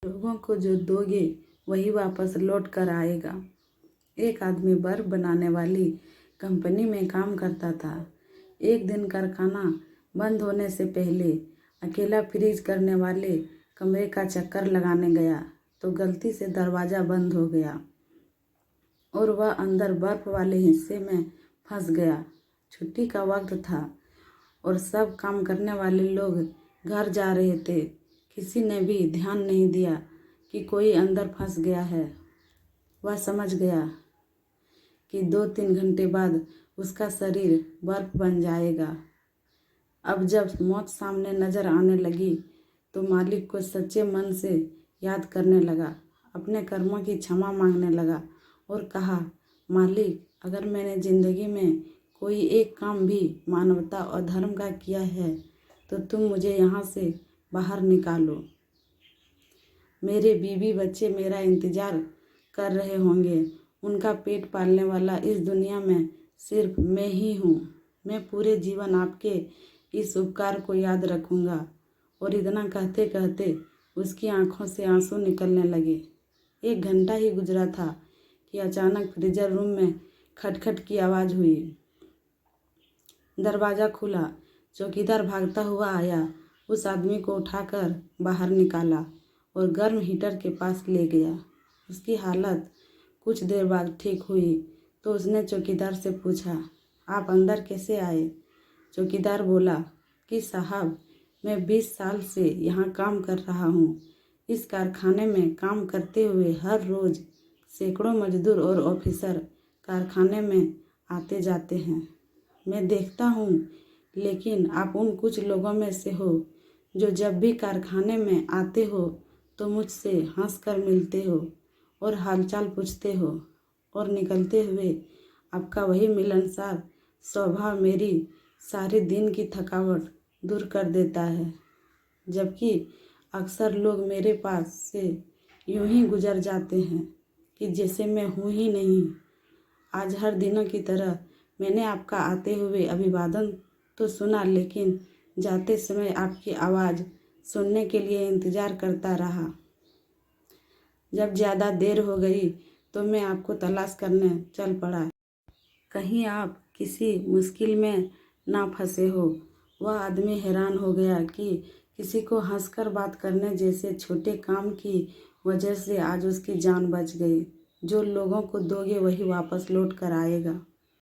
लोगों को जो दोगे वही वापस लौट कर आएगा। एक आदमी बर्फ बनाने वाली कंपनी में काम करता था। एक दिन कारखाना बंद होने से पहले अकेला फ्रीज करने वाले कमरे का चक्कर लगाने गया तो गलती से दरवाज़ा बंद हो गया और वह अंदर बर्फ वाले हिस्से में फंस गया। छुट्टी का वक्त था और सब काम करने वाले लोग घर जा रहे थे। किसी ने भी ध्यान नहीं दिया कि कोई अंदर फंस गया है। वह समझ गया कि 2-3 घंटे बाद उसका शरीर बर्फ बन जाएगा। अब जब मौत सामने नजर आने लगी तो मालिक को सच्चे मन से याद करने लगा, अपने कर्मों की क्षमा मांगने लगा और कहा, मालिक, अगर मैंने ज़िंदगी में कोई एक काम भी मानवता और धर्म का किया है तो तुम मुझे यहाँ से बाहर निकालो। मेरे बीवी बच्चे मेरा इंतज़ार कर रहे होंगे। उनका पेट पालने वाला इस दुनिया में सिर्फ मैं ही हूँ। मैं पूरे जीवन आपके इस उपकार को याद रखूँगा। और इतना कहते कहते उसकी आंखों से आंसू निकलने लगे। 1 घंटा ही गुजरा था कि अचानक फ्रीजर रूम में खटखट की आवाज़ हुई। दरवाज़ा खुला। चौकीदार भागता हुआ आया, उस आदमी को उठाकर बाहर निकाला और गर्म हीटर के पास ले गया। उसकी हालत कुछ देर बाद ठीक हुई तो उसने चौकीदार से पूछा, आप अंदर कैसे आए? चौकीदार बोला कि साहब, मैं 20 साल से यहाँ काम कर रहा हूँ। इस कारखाने में काम करते हुए हर रोज़ सैकड़ों मजदूर और ऑफिसर कारखाने में आते जाते हैं। मैं देखता हूँ, लेकिन आप उन कुछ लोगों में से हो जो जब भी कारखाने में आते हो तो मुझसे हंसकर मिलते हो और हालचाल पूछते हो और निकलते हुए आपका वही मिलनसार स्वभाव मेरी सारे दिन की थकावट दूर कर देता है। जबकि अक्सर लोग मेरे पास से यूं ही गुजर जाते हैं कि जैसे मैं हूँ ही नहीं। आज हर दिनों की तरह मैंने आपका आते हुए अभिवादन तो सुना, लेकिन जाते समय आपकी आवाज़ सुनने के लिए इंतज़ार करता रहा। जब ज़्यादा देर हो गई तो मैं आपको तलाश करने चल पड़ा। कहीं आप किसी मुश्किल में ना फंसे हो। वह आदमी हैरान हो गया कि किसी को हंसकर बात करने जैसे छोटे काम की वजह से आज उसकी जान बच गई। जो लोगों को दोगे वही वापस लौट कर आएगा।